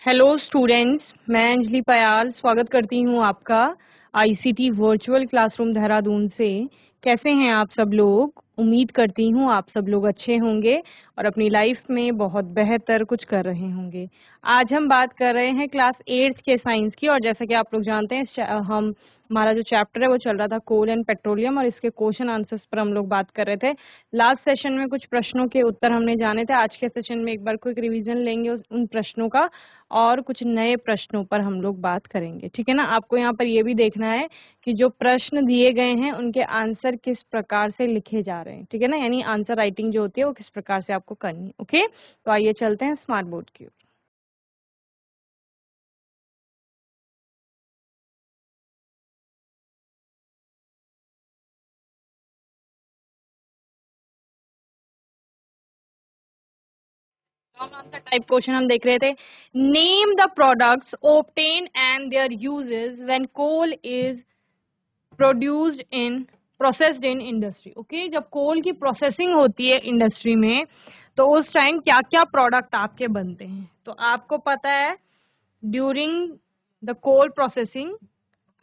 Hello students, मैं अंजलि पयाल स्वागत करती हूँ आपका आईसीटी वर्चुअल क्लासरूम देहरादून से। कैसे हैं आप सब लोग? उम्मीद करती हूँ आप सब लोग अच्छे होंगे और अपनी लाइफ में बहुत बेहतर कुछ कर रहे होंगे। आज हम बात कर रहे हैं क्लास 8th के साइंस की, और जैसा कि आप लोग जानते हैं हमारा जो चैप्टर है वो चल रहा था कोल एंड पेट्रोलियम, और इसके क्वेश्चन आंसर्स पर हम लोग बात कर रहे थे। लास्ट सेशन में कुछ प्रश्नों के उत्तर हमने जाने थे। आज के सेशन में एक बार क्विक रिवीजन लेंगे उन प्रश्नों का और कुछ नए प्रश्नों पर हम लोग बात करेंगे। ठीक है ना? आपको यहाँ पर ये भी देखना है कि जो प्रश्न दिए गए हैं उनके आंसर किस प्रकार से लिखे जा रहे हैं। ठीक है ना? यानी आंसर राइटिंग जो होती है वो किस प्रकार से आपको करनी है। ओके, तो आइए चलते हैं स्मार्ट बोर्ड की ओर। लॉन्ग आंसर टाइप क्वेश्चन हम देख रहे थे। Name the products obtain and their uses when coal is produced in processed in industry. Okay, जब कोल की प्रोसेसिंग होती है इंडस्ट्री में तो उस टाइम क्या क्या प्रोडक्ट आपके बनते हैं। तो आपको पता है ड्यूरिंग द कोल प्रोसेसिंग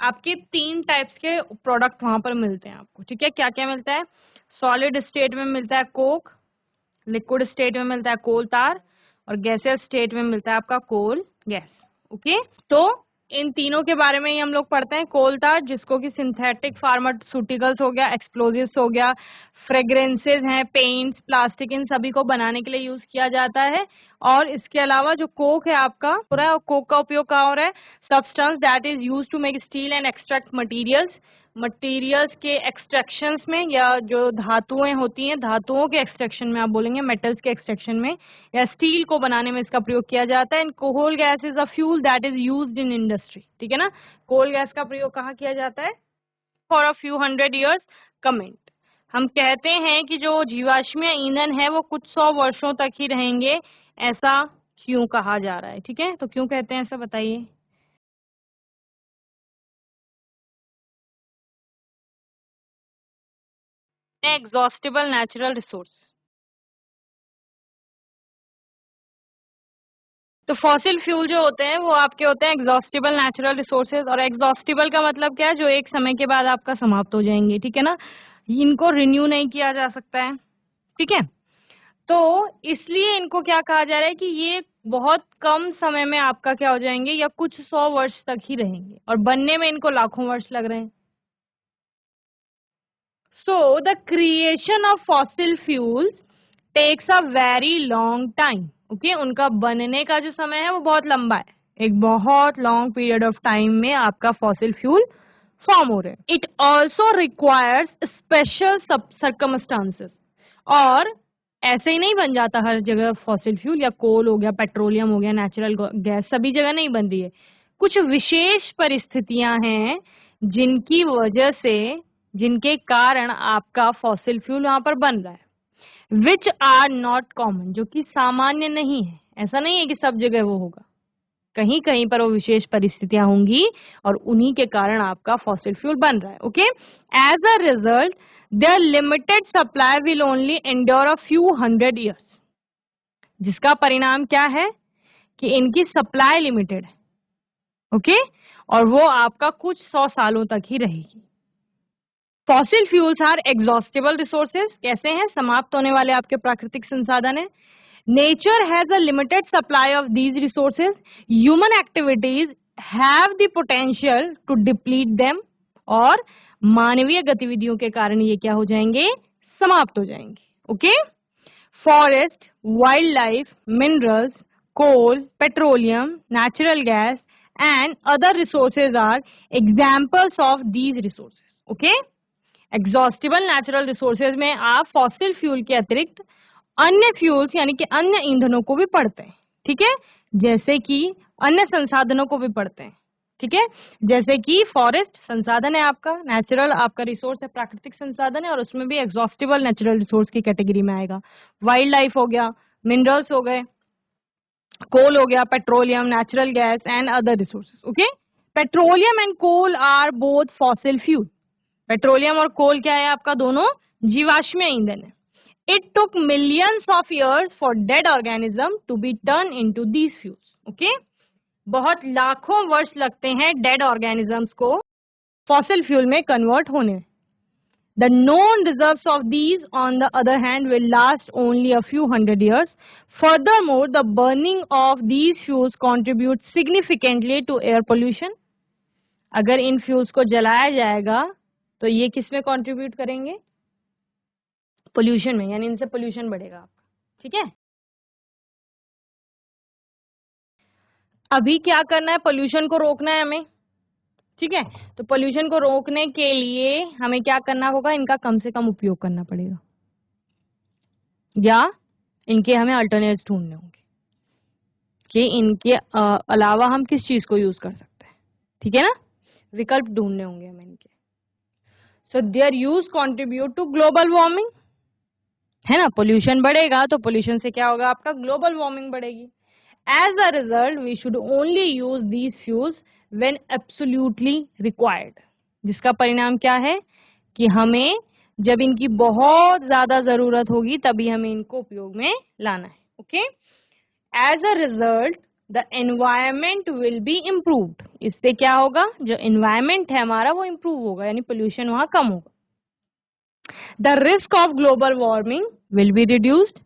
आपके 3 टाइप्स के प्रोडक्ट वहां पर मिलते हैं आपको। ठीक है, क्या क्या मिलता है? सॉलिड स्टेट में मिलता है कोक, लिक्विड स्टेट में मिलता है कोल तार, और गैसियस स्टेट में मिलता है आपका कोल गैस। ओके, तो इन तीनों के बारे में ही हम लोग पढ़ते हैं। कोल तार जिसको कि सिंथेटिक फार्मास्यूटिकल्स हो गया, एक्सप्लोजिव्स हो गया, फ्रेग्रेंसेस हैं, पेंट्स, प्लास्टिक, इन सभी को बनाने के लिए यूज किया जाता है। और इसके अलावा जो कोक है आपका हो रहा है, कोक का उपयोग कहाँ हो रहा है? Substance that is use to make steel and extract materials के एक्सट्रैक्शंस में, या जो धातुएं होती हैं धातुओं के एक्सट्रैक्शन में आप बोलेंगे, मेटल्स के एक्सट्रैक्शन में या स्टील को बनाने में इसका प्रयोग किया जाता है। And coal gas is a fuel that is used in industry. ठीक है ना? कोल गैस का प्रयोग कहाँ किया जाता है? For a few 100 years comment. हम कहते हैं कि जो जीवाश्मीय ईंधन है वो कुछ 100 वर्षों तक ही रहेंगे, ऐसा क्यों कहा जा रहा है? ठीक है, तो क्यों कहते हैं ऐसा बताइए। Exhaustible natural resource. तो फॉसिल फ्यूल जो होते हैं वो आपके होते हैं एग्जॉस्टिबल नेचुरल रिसोर्सेज। और एग्जॉस्टिबल का मतलब क्या है? जो एक समय के बाद आपका समाप्त हो जाएंगे। ठीक है ना? इनको रिन्यू नहीं किया जा सकता है। ठीक है, तो इसलिए इनको क्या कहा जा रहा है कि ये बहुत कम समय में आपका क्या हो जाएंगे, या कुछ 100 वर्ष तक ही रहेंगे, और बनने में इनको लाखों वर्ष लग रहे हैं। So the creation of fossil fuels takes a very long time. Okay, उनका बनने का जो समय है वो बहुत लंबा है। एक बहुत लॉन्ग पीरियड ऑफ टाइम में आपका फॉसिल फ्यूल फॉर्म हो रहे हैं। It also requires special circumstances. और ऐसे ही नहीं बन जाता हर जगह फॉसिल फ्यूल, या कोल हो गया, पेट्रोलियम हो गया, नेचुरल गैस सभी जगह नहीं बन रही है। कुछ विशेष परिस्थितियां हैं जिनकी वजह से, जिनके कारण आपका फॉसिल फ्यूल वहां पर बन रहा है। विच आर नॉट कॉमन, जो कि सामान्य नहीं है। ऐसा नहीं है कि सब जगह वो होगा, कहीं कहीं पर वो विशेष परिस्थितियां होंगी और उन्हीं के कारण आपका फॉसिल फ्यूल बन रहा है। Okay, as a result their limited supply will only endure a few 100 years। जिसका परिणाम क्या है कि इनकी सप्लाई लिमिटेड है। ओके, और वो आपका कुछ 100 सालों तक ही रहेगी। Fossil fuels are exhaustible resources. कैसे हैं? समाप्त होने वाले आपके प्राकृतिक संसाधन है। Nature has a limited supply of these resources. Human activities have the potential to deplete them. और मानवीय गतिविधियों के कारण ये क्या हो जाएंगे? समाप्त हो जाएंगे। Okay, forest, wildlife, minerals, coal, petroleum, natural gas and other resources are examples of these resources. Okay, exhaustible natural resources में आप फॉसिल फ्यूल के अतिरिक्त अन्य फ्यूल्स यानी कि अन्य ईंधनों को भी पढ़ते हैं। ठीक है, जैसे कि अन्य संसाधनों को भी पढ़ते हैं। ठीक है, जैसे कि फॉरेस्ट संसाधन है आपका, नेचुरल आपका रिसोर्स है, प्राकृतिक संसाधन है, और उसमें भी एग्जॉस्टिबल नेचुरल रिसोर्स की कैटेगरी में आएगा। वाइल्ड लाइफ हो गया, मिनरल्स हो गए, कोल हो गया, petroleum, natural gas and other resources. Okay, petroleum and coal are both fossil fuel. Petroleum और कोल क्या है आपका? दोनों जीवाश्मीय ईंधन है। It took millions of years for dead organism to be turn into these fuels. Okay, बहुत लाखों वर्ष लगते हैं डेड ऑर्गेनिजम्स को फॉसिल फ्यूल में कन्वर्ट होने। The known reserves of these, on the other hand, will last only a few hundred years. Furthermore, the burning of these fuels contributes significantly to air pollution. अगर इन fuels को जलाया जाएगा तो ये किस में कंट्रीब्यूट करेंगे? पोल्यूशन में, यानी इनसे पोल्यूशन बढ़ेगा आपका। ठीक है, अभी क्या करना है? पोल्यूशन को रोकना है हमें। ठीक है, तो पोल्यूशन को रोकने के लिए हमें क्या करना होगा? इनका कम से कम उपयोग करना पड़ेगा, या इनके हमें अल्टरनेट्स ढूंढने होंगे कि इनके अलावा हम किस चीज को यूज कर सकते हैं। ठीक है ना, विकल्प ढूंढने होंगे हमें इनके। So their use contribute to global warming, है ना। पोल्यूशन बढ़ेगा तो पोल्यूशन से क्या होगा? आपका ग्लोबल वार्मिंग बढ़ेगी। As a result we should only use these fuels when absolutely required, जिसका परिणाम क्या है कि हमें जब इनकी बहुत ज्यादा जरूरत होगी तभी हमें इनको उपयोग में लाना है। Okay, as a result the environment will be improved, इससे क्या होगा? जो एनवायरमेंट है हमारा वो इम्प्रूव होगा, यानी पोल्यूशन वहां कम होगा। The risk of global warming will be reduced,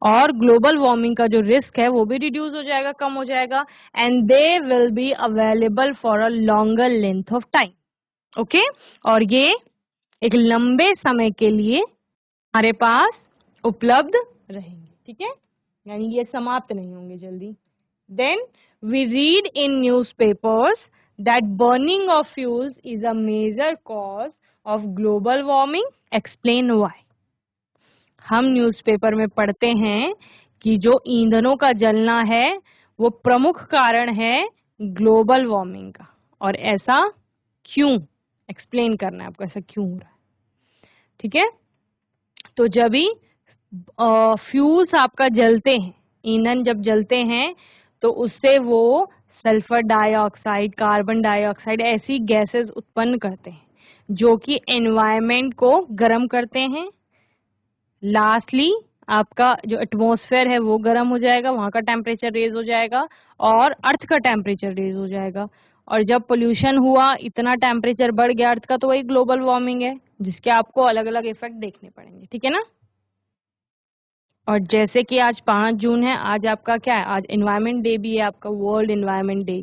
और ग्लोबल वार्मिंग का जो रिस्क है वो भी रिड्यूस हो जाएगा, कम हो जाएगा। And they will be available for a longer length of time. Okay, और ये एक लंबे समय के लिए हमारे पास उपलब्ध रहेंगे। ठीक है, यानी ये समाप्त नहीं होंगे जल्दी। Then we read in newspapers that burning of fuels is a major cause of global warming, explain why. हम न्यूज़पेपर में पढ़ते हैं कि जो ईंधनों का जलना है वो प्रमुख कारण है ग्लोबल वार्मिंग का, और ऐसा क्यों? एक्सप्लेन करना है आपको, ऐसा क्यों हो रहा है। ठीक है, तो जब भी फ्यूल्स आपका जलते हैं, ईंधन जब जलते हैं तो उससे वो सल्फर डाइऑक्साइड, कार्बन डाइऑक्साइड ऐसी गैसेस उत्पन्न करते हैं जो कि एनवायरनमेंट को गर्म करते हैं। लास्टली आपका जो एटमॉस्फेयर है वो गर्म हो जाएगा, वहां का टेम्परेचर रेज हो जाएगा और अर्थ का टेम्परेचर रेज हो जाएगा। और जब पोल्यूशन हुआ, इतना टेम्परेचर बढ़ गया अर्थ का, तो वही ग्लोबल वार्मिंग है, जिसके आपको अलग अलग इफेक्ट देखने पड़ेंगे। ठीक है ना। और जैसे कि आज 5 जून है, आज आपका क्या है? आज एनवायरनमेंट डे भी है आपका, वर्ल्ड एनवायरनमेंट डे।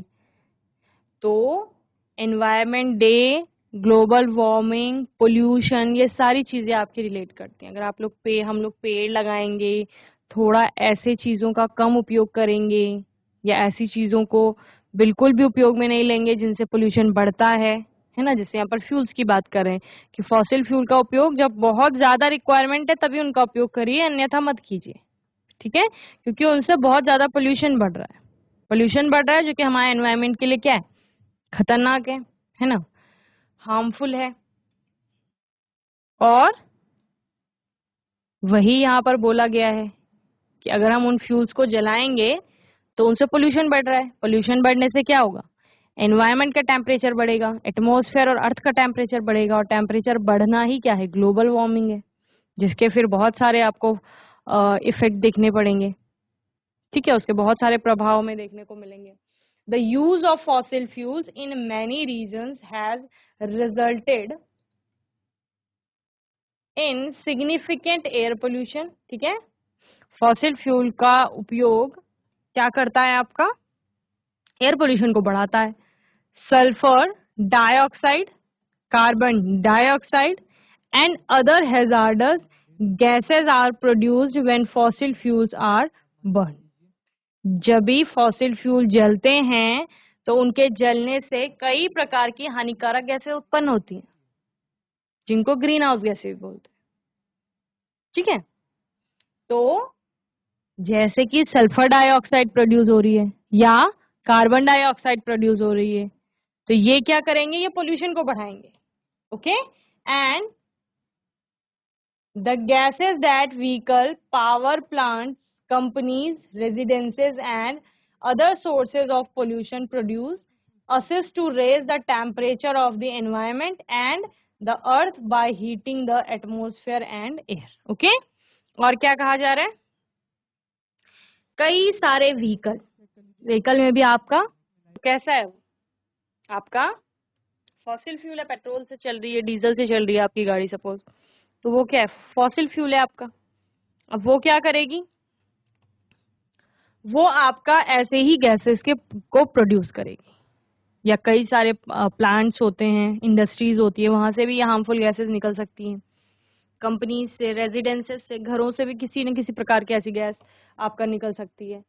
तो environment day, global warming, pollution, ये सारी चीजें आपकी रिलेट करती हैं। अगर आप लोग हम लोग पेड़ लगाएंगे, थोड़ा ऐसे चीजों का कम उपयोग करेंगे, या ऐसी चीजों को बिल्कुल भी उपयोग में नहीं लेंगे जिनसे पोल्यूशन बढ़ता है ना। जैसे यहाँ पर फ्यूल्स की बात करें कि फॉसिल फ्यूल का उपयोग जब बहुत ज्यादा रिक्वायरमेंट है तभी उनका उपयोग करिए, अन्यथा मत कीजिए। ठीक है, क्योंकि उनसे बहुत ज्यादा पोल्यूशन बढ़ रहा है। पोल्यूशन बढ़ रहा है जो कि हमारे एनवायरनमेंट के लिए क्या है? खतरनाक है ना, हार्मफुल है। और वही यहाँ पर बोला गया है कि अगर हम उन फ्यूल्स को जलाएंगे तो उनसे पोल्यूशन बढ़ रहा है। पोल्यूशन बढ़ने से क्या होगा? एनवायरनमेंट का टेम्परेचर बढ़ेगा, एटमॉस्फेयर और अर्थ का टेम्परेचर बढ़ेगा, और टेम्परेचर बढ़ना ही क्या है? ग्लोबल वार्मिंग है, जिसके फिर बहुत सारे आपको इफेक्ट देखने पड़ेंगे। ठीक है, उसके बहुत सारे प्रभाव में देखने को मिलेंगे। The use of fossil fuels in many reasons has resulted in significant air pollution. ठीक है, फॉसिल फ्यूल का उपयोग क्या करता है? आपका एयर पोल्यूशन को बढ़ाता है। Sulphur dioxide, carbon dioxide and other hazardous gases are produced when fossil fuels are burn. जब भी फॉसिल फ्यूल जलते हैं तो उनके जलने से कई प्रकार की हानिकारक गैसें उत्पन्न होती हैं, जिनको ग्रीन हाउस गैसें भी बोलते हैं। ठीक है, तो जैसे कि सल्फर डाइऑक्साइड प्रोड्यूस हो रही है या कार्बन डाइऑक्साइड प्रोड्यूस हो रही है, तो ये क्या करेंगे? ये पोल्यूशन को बढ़ाएंगे। Okay, and the gases that vehicle, power plants, companies, residences and other sources of pollution produce assist to raise the temperature of the environment and the earth by heating the atmosphere and air. Okay, और क्या कहा जा रहा है? कई सारे vehicle में भी आपका कैसा है वो आपका फॉसिल फ्यूल है, पेट्रोल से चल रही है, डीजल से चल रही है आपकी गाड़ी सपोज, तो वो क्या है, फॉसिल फ्यूल है आपका। अब वो क्या करेगी, वो आपका ऐसे ही गैसेस के को प्रोड्यूस करेगी, या कई सारे प्लांट्स होते हैं, इंडस्ट्रीज होती है, वहां से भी ये हार्मफुल गैसेस निकल सकती हैं, कंपनीज से, रेजिडेंसेस से, घरों से भी किसी न किसी प्रकार की ऐसी गैस आपका निकल सकती है।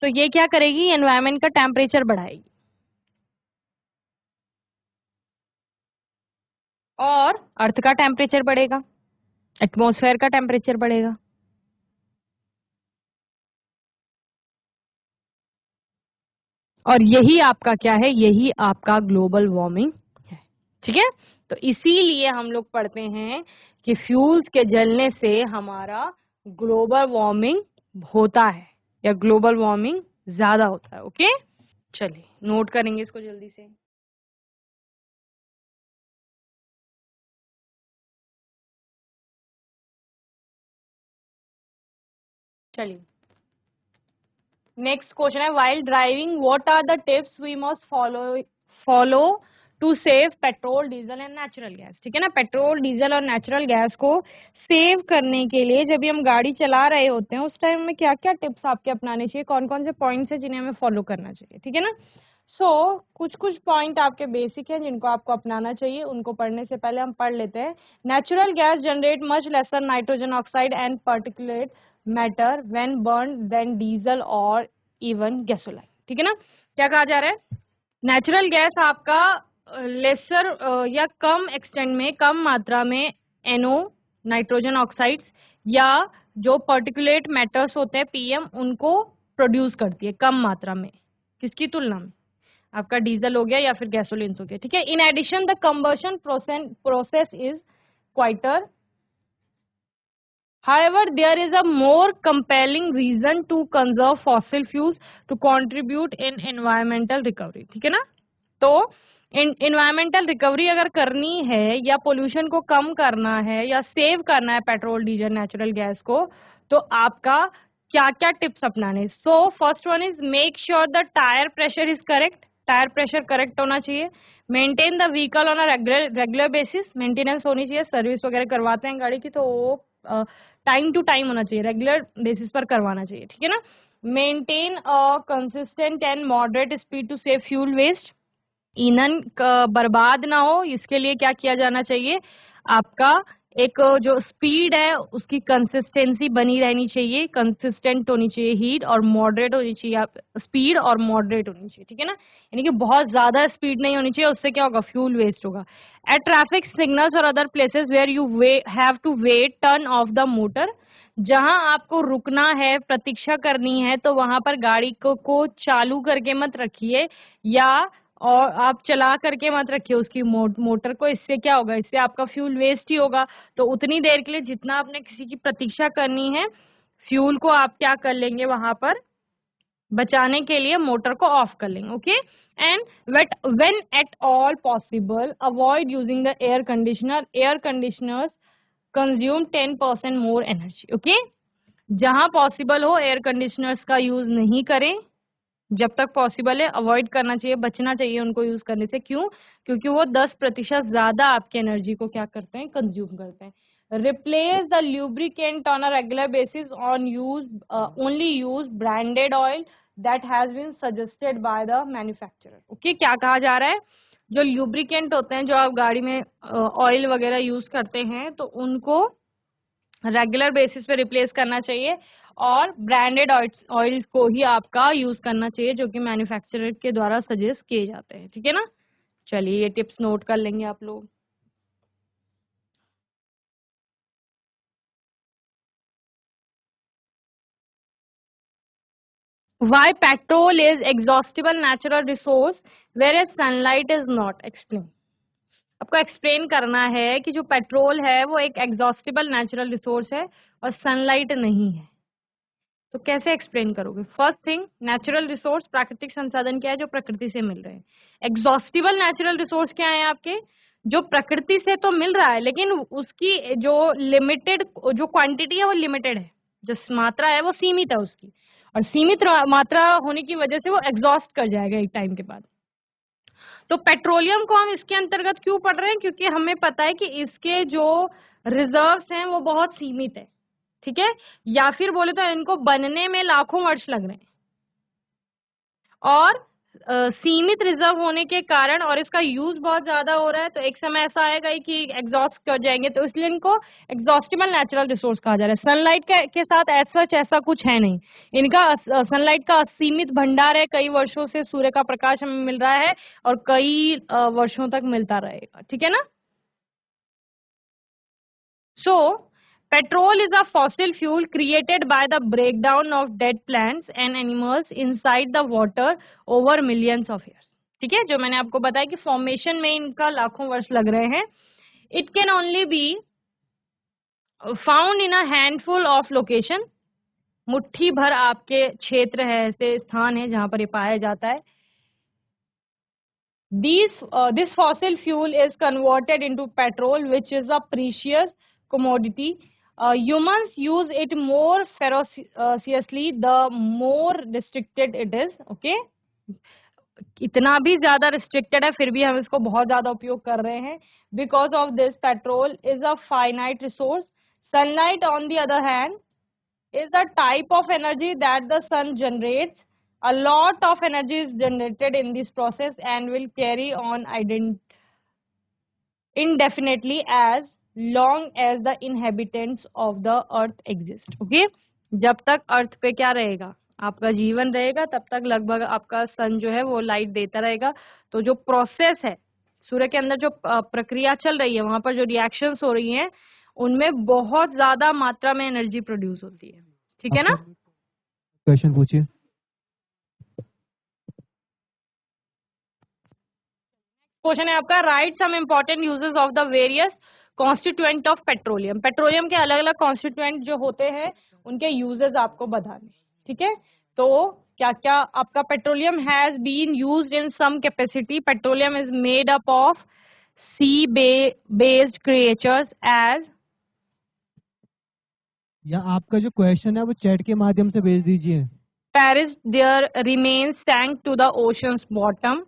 तो ये क्या करेगी, एनवायरनमेंट का टेम्परेचर बढ़ाएगी और अर्थ का टेम्परेचर बढ़ेगा, एटमॉस्फेयर का टेम्परेचर बढ़ेगा। और यही आपका क्या है, यही आपका ग्लोबल वार्मिंग है। ठीक है, तो इसीलिए हम लोग पढ़ते हैं कि फ्यूल्स के जलने से हमारा ग्लोबल वार्मिंग होता है या ग्लोबल वार्मिंग ज्यादा होता है। ओके, चलिए नोट करेंगे इसको जल्दी से। चलिए नेक्स्ट क्वेश्चन है, while driving what are the tips we must follow to save petrol, diesel and natural gas. ठीक है ना, पेट्रोल, डीजल और नेचुरल गैस को सेव करने के लिए जब भी हम गाड़ी चला रहे होते हैं उस टाइम में क्या क्या टिप्स आपके अपनाने चाहिए, कौन कौन से पॉइंट्स है जिन्हें हमें फॉलो करना चाहिए। ठीक है ना, कुछ कुछ पॉइंट आपके बेसिक हैं जिनको आपको अपनाना चाहिए, उनको पढ़ने से पहले हम पढ़ लेते हैं। Natural gas generate much lesser nitrogen oxide and particulate matter when burn then diesel और इवन गैसोलाइन। ठीक है ना, क्या कहा जा रहा है, नेचुरल गैस आपका लेसर या कम एक्सटेंट में, कम मात्रा में एनओ, नाइट्रोजन ऑक्साइड्स या जो पर्टिकुलेट मैटर्स होते हैं पीएम, उनको प्रोड्यूस करती है कम मात्रा में, किसकी तुलना में, आपका डीजल हो गया या फिर गैसोलिन हो गया। ठीक है, in addition the combustion process is quieter, however there is a more compelling reason to conserve fossil fuels to contribute in environmental recovery। ठीक है ना, तो इन्वायरमेंटल रिकवरी अगर करनी है या पोल्यूशन को कम करना है या सेव करना है पेट्रोल, डीजल, नेचुरल गैस को, तो आपका क्या क्या टिप्स अपनाने। So first one is make sure the tyre pressure is correct, tyre pressure correct होना चाहिए। Maintain the vehicle on a regular basis, maintenance होनी चाहिए, सर्विस वगैरह करवाते हैं गाड़ी की तो वो टाइम टू टाइम होना चाहिए, रेगुलर बेसिस पर करवाना चाहिए। ठीक है ना, maintain a consistent and moderate speed to save fuel waste, ईंधन बर्बाद ना हो इसके लिए क्या किया जाना चाहिए, आपका एक जो स्पीड है उसकी कंसिस्टेंसी बनी रहनी चाहिए, कंसिस्टेंट होनी चाहिए हीट, और मॉडरेट होनी चाहिए, स्पीड और मॉडरेट होनी चाहिए। ठीक है ना, यानी कि बहुत ज्यादा स्पीड नहीं होनी चाहिए, उससे क्या होगा, फ्यूल वेस्ट होगा। एट ट्रैफिक सिग्नल्स और other places where you have to wait turn off the motor, जहां आपको रुकना है, प्रतीक्षा करनी है, तो वहां पर गाड़ी को चालू करके मत रखिए या और आप चला करके मत रखिए उसकी मोटर को, इससे क्या होगा, इससे आपका फ्यूल वेस्ट ही होगा। तो उतनी देर के लिए जितना आपने किसी की प्रतीक्षा करनी है, फ्यूल को आप क्या कर लेंगे, वहां पर बचाने के लिए मोटर को ऑफ कर लेंगे। Okay, and when at all possible avoid using the air conditioner, air conditioners consume 10% more energy. Okay, जहां पॉसिबल हो एयर कंडीशनर्स का यूज नहीं करें, जब तक पॉसिबल है अवॉइड करना चाहिए, बचना चाहिए उनको यूज करने से। क्यों, क्योंकि वो 10% ज्यादा आपकी एनर्जी को क्या करते हैं, कंज्यूम करते हैं। Replace the lubricant on a regular basis on use only use branded oil that has been suggested by the manufacturer. Okay, क्या कहा जा रहा है, जो ल्यूब्रिकेंट होते हैं जो आप गाड़ी में ऑयल वगैरह यूज करते हैं तो उनको रेगुलर बेसिस पे रिप्लेस करना चाहिए और ब्रांडेड ऑयल्स को ही आपका यूज करना चाहिए जो कि मैन्युफैक्चरर के द्वारा सजेस्ट किए जाते हैं। ठीक है ना, चलिए ये टिप्स नोट कर लेंगे आप लोग। Why petrol is exhaustible natural resource whereas sunlight is not, explain। आपको एक्सप्लेन करना है कि जो पेट्रोल है वो एक एग्जॉस्टिबल नेचुरल रिसोर्स है और सनलाइट नहीं है, तो कैसे एक्सप्लेन करोगे। फर्स्ट थिंग, नेचुरल रिसोर्स प्राकृतिक संसाधन क्या है, जो प्रकृति से मिल रहे हैं। एग्जॉस्टिबल नेचुरल रिसोर्स क्या है आपके, जो प्रकृति से तो मिल रहा है लेकिन उसकी जो लिमिटेड, जो क्वांटिटी है वो लिमिटेड है, जो मात्रा है वो सीमित है उसकी, और सीमित मात्रा होने की वजह से वो एग्जॉस्ट कर जाएगा एक टाइम के बाद। तो पेट्रोलियम को हम इसके अंतर्गत क्यों पढ़ रहे हैं, क्योंकि हमें पता है कि इसके जो रिजर्व्स हैं वो बहुत सीमित है, ठीक है, या फिर बोले तो इनको बनने में लाखों वर्ष लग रहे हैं, और सीमित रिजर्व होने के कारण और इसका यूज बहुत ज्यादा हो रहा है, तो एक समय ऐसा आएगा कि एग्जॉस्ट कर जाएंगे, तो इसलिए इनको एग्जॉस्टेबल नेचुरल रिसोर्स कहा जा रहा है। सनलाइट के साथ ऐसा कुछ है नहीं, इनका सनलाइट का असीमित भंडार है, कई वर्षों से सूर्य का प्रकाश हमें मिल रहा है और कई वर्षों तक मिलता रहेगा, ठीक है ना। So, petrol is a fossil fuel created by the breakdown of dead plants and animals inside the water over millions of years. ठीक है, जो मैंने आपको बताया कि फॉर्मेशन में इनका लाखों वर्ष लग रहे हैं। It can only be found in a handful of location. मुट्ठी भर आपके क्षेत्र है, ऐसे स्थान है जहां पर ये पाया जाता है। This fossil fuel is converted into petrol, which is a precious commodity. Humans use it more ferociously the more restricted it is. Okay, इतना भी ज्यादा restricted है फिर भी हम इसको बहुत ज्यादा उपयोग कर रहे हैं। Because of this, petrol is a finite resource. Sunlight, on the other hand, is the type of energy that the sun generates. A lot of energy is generated in this process and will carry on indefinitely as long as the inhabitants of the earth exist. Okay, जब तक अर्थ पे क्या रहेगा, आपका जीवन रहेगा, तब तक लगभग आपका सन जो है वो लाइट देता रहेगा। तो जो प्रोसेस है सूर्य के अंदर, जो प्रक्रिया चल रही है, वहां पर जो रिएक्शंस हो रही हैं, उनमें बहुत ज्यादा मात्रा में एनर्जी प्रोड्यूस होती है, ठीक है ना। क्वेश्चन पूछिए। क्वेश्चन है आपका, write some important uses of the various constituent of petroleum. Petroleum के अलग अलग कॉन्स्टिट्यूएंट जो होते हैं उनके यूजेस आपको बताने, ठीक है। तो क्या क्या आपका, petroleum has been used in some capacity. Petroleum is made up of sea based creatures as, या आपका जो क्वेश्चन है वो चैट के माध्यम से भेज दीजिए। Paris their remains sank to the ocean's bottom,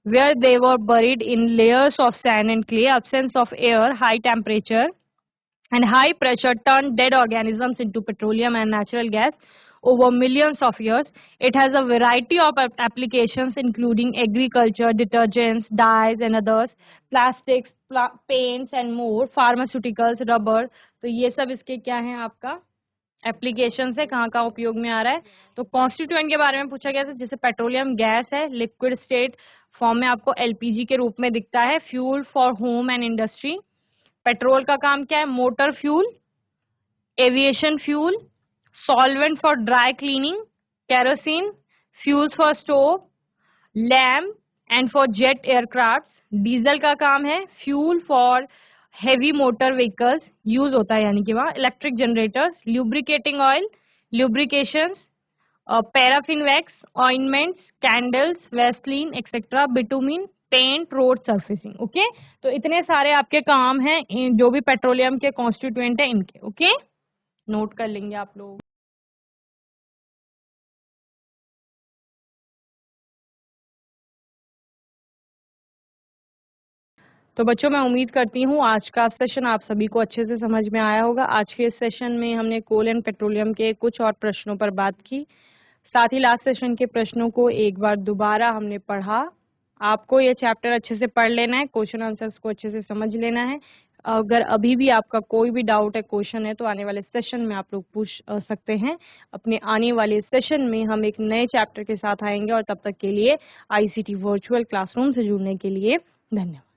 where they were buried in layers of sand and clay. Absence of air, high temperature, and high pressure turned dead organisms into petroleum and natural gas over millions of years. It has a variety of applications, including agriculture, detergents, dyes, and others, plastics, paints, and more, pharmaceuticals, rubber. तो ये सब इसके क्या हैं आपका application है, कहाँ कहाँ उपयोग में आ रहा है। तो कॉन्स्टिट्यूएंट के बारे में पूछा गया था, जैसे पेट्रोलियम गैस है, लिक्विड स्टेट फॉर्म में आपको एलपीजी के रूप में दिखता है। Fuel for home and industry, petrol का काम क्या है, motor fuel, aviation fuel, solvent for dry cleaning, kerosene, fuels for stove, lamp and for jet aircraft. Diesel का काम है fuel for heavy motor vehicles, use होता है यानी कि वहाँ। Electric generators, lubricating oil, lubrications, paraffin wax, ointments, candles, Vaseline etcetera, bitumen, paint, road surfacing. Okay, तो इतने सारे आपके काम हैं जो भी पेट्रोलियम के कॉन्स्टिट्यूएंट है इनके। ओके, नोट कर लेंगे आप लोग। तो बच्चों, मैं उम्मीद करती हूँ आज का सेशन आप सभी को अच्छे से समझ में आया होगा। आज के इस सेशन में हमने कोल एंड पेट्रोलियम के कुछ और प्रश्नों पर बात की, साथ ही लास्ट सेशन के प्रश्नों को एक बार दोबारा हमने पढ़ा। आपको ये चैप्टर अच्छे से पढ़ लेना है, क्वेश्चन आंसर्स को अच्छे से समझ लेना है। अगर अभी भी आपका कोई भी डाउट है, क्वेश्चन है, तो आने वाले सेशन में आप लोग पूछ सकते हैं। अपने आने वाले सेशन में हम एक नए चैप्टर के साथ आएंगे, और तब तक के लिए ICT वर्चुअल क्लासरूम से जुड़ने के लिए धन्यवाद।